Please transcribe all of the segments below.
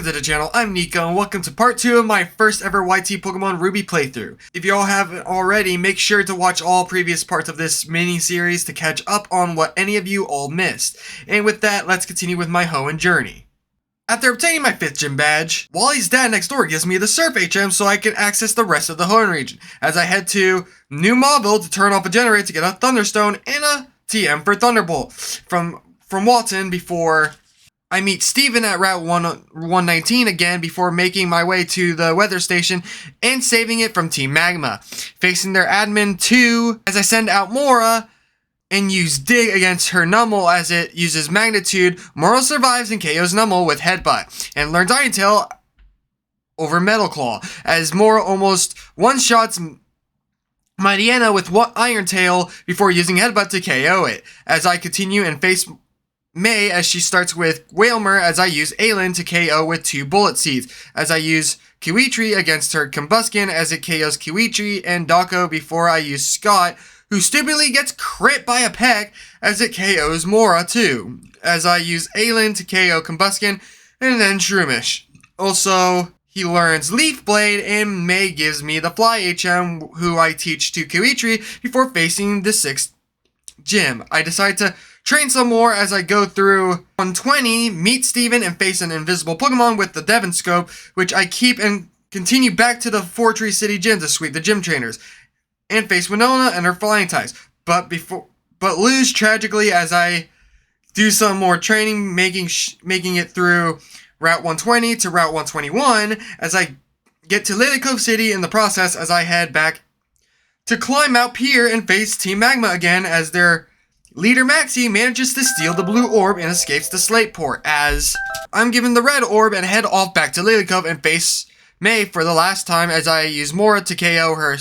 welcome to the channel. I'm Nico, and welcome to part 2 of my first ever YT Pokémon Ruby playthrough. If you all haven't already, make sure to watch all previous parts of this mini-series to catch up on what any of you all missed. And with that, let's continue with my Hoenn journey. After obtaining my 5th gym badge, Wally's dad next door gives me the Surf HM so I can access the rest of the Hoenn region, as I head to New Mauville to turn off a generator to get a Thunderstone and a TM for Thunderbolt from Walton before I meet Steven at Route 119 again before making my way to the weather station and saving it from Team Magma. Facing their admin 2 as I send out Mora and use Dig against her Numel as it uses Magnitude. Mora survives and KOs Numel with Headbutt and learns Iron Tail over Metal Claw as Mora almost one-shots Mightyena with Iron Tail before using Headbutt to KO it. As I continue and face May as she starts with Wailmer as I use Aylin to KO with 2 Bullet Seeds, as I use Kiwitri against her Combuskin as it KOs Kiwitri and Dako before I use Scott, who stupidly gets crit by a peck as it KOs Mora too, as I use Aylin to KO Combuskin and then Shroomish. Also, he learns Leaf Blade and May gives me the Fly HM who I teach to Kiwitri before facing the 6th gym. I decide to train some more as I go through 120, meet Steven, and face an invisible Pokemon with the Devon Scope, which I keep and continue back to the Fortree City Gym to sweep the gym trainers, and face Winona and her flying types, but lose tragically as I do some more training, making it through Route 120 to Route 121, as I get to Lily Cove City in the process as I head back to climb Mount Pier and face Team Magma again as their leader Maxie manages to steal the blue orb and escapes the Slate Port, as I'm given the red orb and head off back to Lilycove and face May for the last time as I use Mora to KO her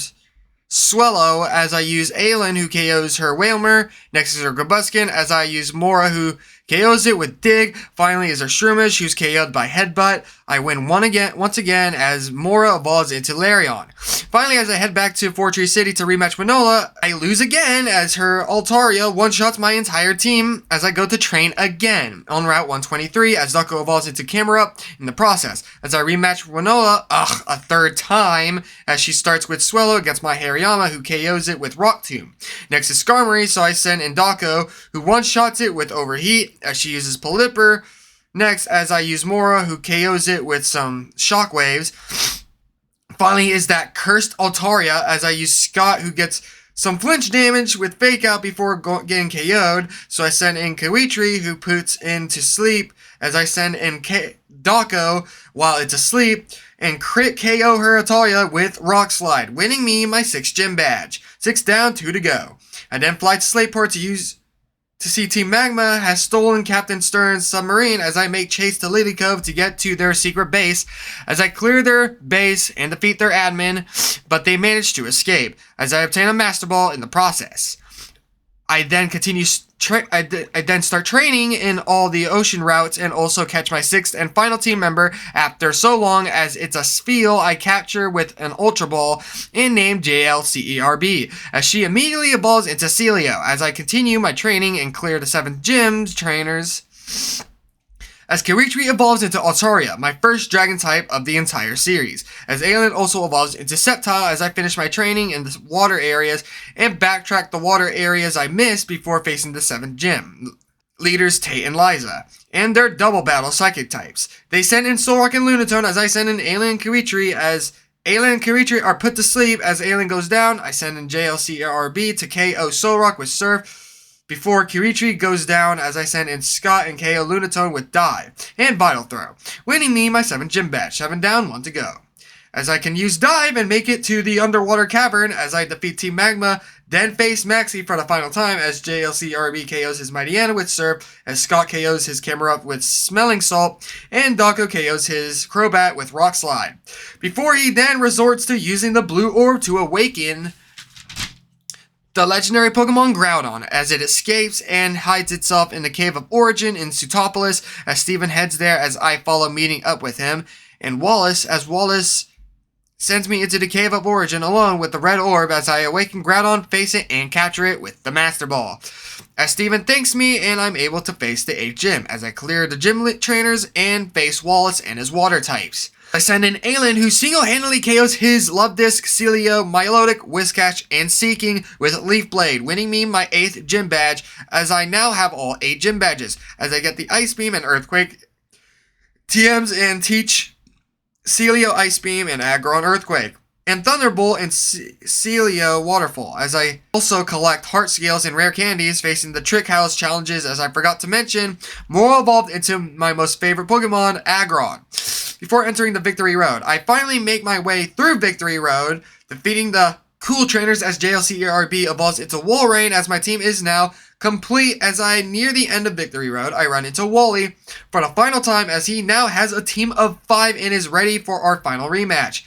Swellow, as I use Aylin who KOs her Wailmer, next is her Combuskin as I use Mora who KOs it with Dig, finally is her Shroomish who's KO'd by Headbutt. I win once again as Mora evolves into Larion. Finally, as I head back to Fortree City to rematch Manola, I lose again as her Altaria one-shots my entire team as I go to train again on Route 123 as Ducko evolves into Camerupt in the process. As I rematch Manola, a 3rd time, as she starts with Swellow against my Hariyama who KOs it with Rock Tomb. Next is Skarmory, so I send in Dako who one-shots it with Overheat as she uses Pelipper. Next, as I use Mora, who KOs it with some Shockwaves. Finally is that cursed Altaria, as I use Scott, who gets some flinch damage with Fake Out before getting KO'd. So I send in Kiwitri, who puts into sleep, as I send in Dako while it's asleep, and crit KO her Altaria with Rock Slide, winning me my 6th gym badge. 6 down, 2 to go. I then fly to Slateport to see Team Magma has stolen Captain Stern's submarine as I make chase to Lily Cove to get to their secret base, as I clear their base and defeat their admin, but they manage to escape, as I obtain a Master Ball in the process. I then start training in all the ocean routes and also catch my 6th and final team member after so long, as it's a Spheal I capture with an Ultra Ball and named JLCERB, as she immediately evolves into Celio as I continue my training and clear the 7th gym trainers. As Kiwitri evolves into Altaria, my first dragon type of the entire series, as Aylin also evolves into Sceptile as I finish my training in the water areas and backtrack the water areas I missed before facing the 7th gym leaders Tate and Liza, and their double battle psychic types. They send in Solrock and Lunatone as I send in Aylin and Kiwitri, as Aylin and Kiwitri are put to sleep. As Aylin goes down, I send in JLCRB to KO Solrock with Surf before Kiwitri goes down, as I send in Scott and KO Lunatone with Dive and Vital Throw, winning me my 7th gym badge. 7 down, 1 to go. As I can use Dive and make it to the underwater cavern as I defeat Team Magma, then face Maxie for the final time as JLCRB KOs his Mightyena with Surf, as Scott KOs his Camerupt with Smelling Salt, and Dako KOs his Crobat with Rock Slide, before he then resorts to using the blue orb to awaken the legendary Pokemon Groudon, as it escapes and hides itself in the Cave of Origin in Sutopolis, as Steven heads there as I follow, meeting up with him, and Wallace, as Wallace sends me into the Cave of Origin alone with the red orb as I awaken Groudon, face it, and capture it with the Master Ball. As Steven thanks me, and I'm able to face the 8th gym as I clear the gym trainers and face Wallace and his water types. I send in Aelin, who single-handedly KOs his Love Disc, Celio, Milotic, Whiscash, and Seeking with Leaf Blade, winning me my 8th gym badge, as I now have all 8 gym badges, as I get the Ice Beam and Earthquake TMs and teach Celio Ice Beam and Aggron Earthquake, and Thunderbolt and Celio Waterfall, as I also collect Heart Scales and Rare Candies facing the Trick House challenges, as I forgot to mention, Moro evolved into my most favorite Pokemon, Aggron. Before entering the Victory Road, I finally make my way through Victory Road, defeating the cool trainers as JLCRB evolves into Walrein, as my team is now complete. As I near the end of Victory Road, I run into Wally for the final time, as he now has a team of 5 and is ready for our final rematch.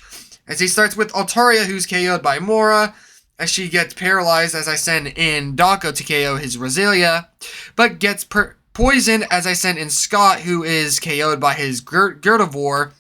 As he starts with Altaria, who's KO'd by Mora, as she gets paralyzed as I send in Dako to KO his Roselia, but gets poisoned as I send in Scott, who is KO'd by his Gardevoir,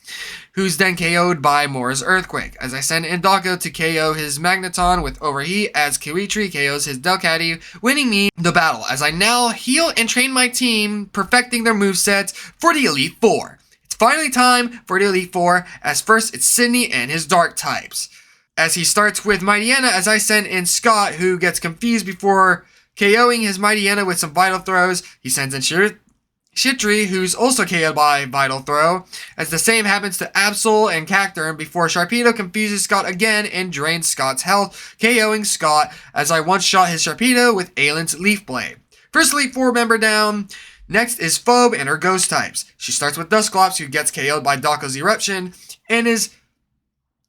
who's then KO'd by Mora's Earthquake, as I send in Dako to KO his Magneton with Overheat, as Kiwitri KOs his Delcatty, winning me the battle, as I now heal and train my team, perfecting their movesets for the Elite Four. It's finally time for the Elite Four, as first it's Sydney and his Dark types. As he starts with Mightyena, as I send in Scott, who gets confused before KOing his Mightyena with some Vital Throws. He sends in Shitry, who's also KO'd by Vital Throw, as the same happens to Absol and Cacturne before Sharpedo confuses Scott again and drains Scott's health, KOing Scott as I one-shot his Sharpedo with Aelin's Leaf Blade. First Elite Four member down. Next is Phobe and her Ghost types. She starts with Dusclops, who gets KO'd by Dako's Eruption and is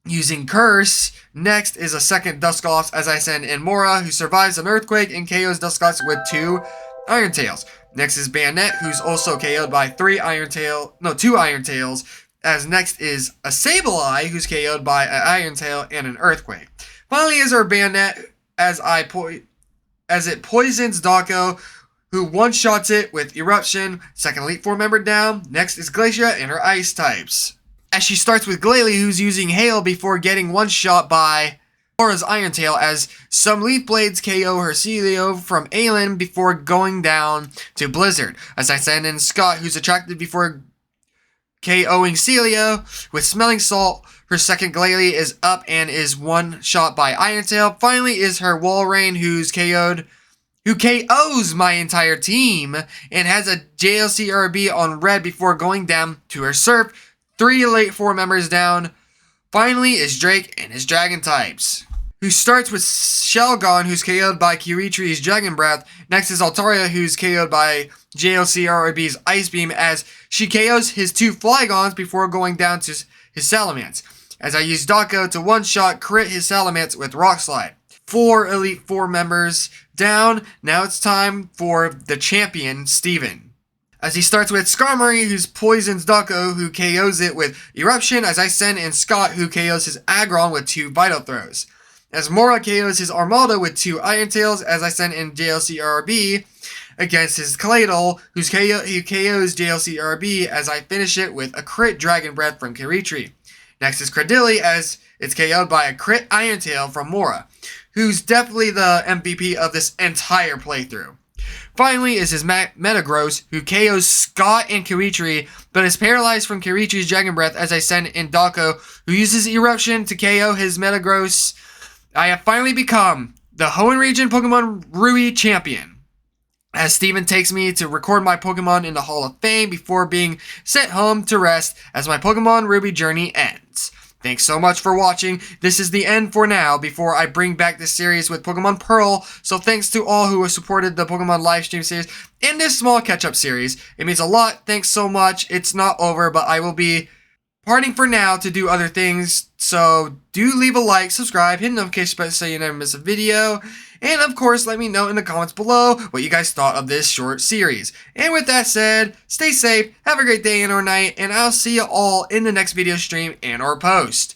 using Curse. Next is a second Dusclops as I send in Mora, who survives an Earthquake and KOs Dusclops with 2 Iron Tails. Next is Bayonet, who's also KO'd by 2 Iron Tails, as next is a Sableye, who's KO'd by an Iron Tail and an Earthquake. Finally is our Bayonet, as it poisons Dako, who one-shots it with Eruption. Second Elite Four member down. Next is Glacia and her Ice types, as she starts with Glalie, who's using Hail before getting one-shot by Mora's Iron Tail, as some Leaf Blades KO her Celio from Aelin before going down to Blizzard, as I send in Scott, who's attracted before KOing Celio with Smelling Salt. Her second Glalie is up and is one-shot by Iron Tail. Finally is her Walrein, who KOs my entire team and has a JLCRB on red before going down to her Surf. 3 Elite Four members down. Finally is Drake and his Dragon types, who starts with Shelgon, who's KO'd by Kiwitri's Dragon Breath. Next is Altaria, who's KO'd by JLCRB's Ice Beam, as she KOs his 2 Flygons before going down to his Salamence, as I use Dako to one-shot crit his Salamence with Rock Slide. 4 Elite Four members down. Now it's time for the champion, Steven, as he starts with Skarmory, who poisons Dako, who KOs it with Eruption, as I send in Scott, who KOs his Aggron with 2 Vital Throws. As Mora KOs his Armaldo with 2 Iron Tails, as I send in JLCRB against his Claydol, who KOs JLCRB, as I finish it with a crit Dragon Breath from Kiritri. Next is Cradilly, as it's KO'd by a crit Iron Tail from Mora, who's definitely the MVP of this entire playthrough. Finally is his Metagross, who KOs Scott and Kiritri, but is paralyzed from Kiritri's Dragon Breath, as I send in Dako, who uses Eruption to KO his Metagross. I have finally become the Hoenn Region Pokemon Ruby champion, as Steven takes me to record my Pokemon in the Hall of Fame before being sent home to rest as my Pokemon Ruby journey ends. Thanks so much for watching. This is the end for now before I bring back this series with Pokemon Pearl. So thanks to all who have supported the Pokemon livestream series and this small catch-up series. It means a lot. Thanks so much. It's not over, but I will be parting for now to do other things. So do leave a like, subscribe, hit the notification button so you never miss a video. And of course, let me know in the comments below what you guys thought of this short series. And with that said, stay safe, have a great day and or night, and I'll see you all in the next video stream and or post.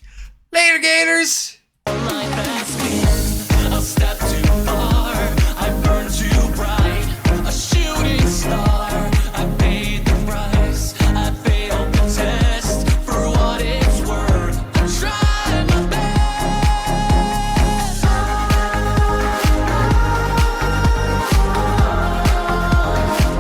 Later, Gators!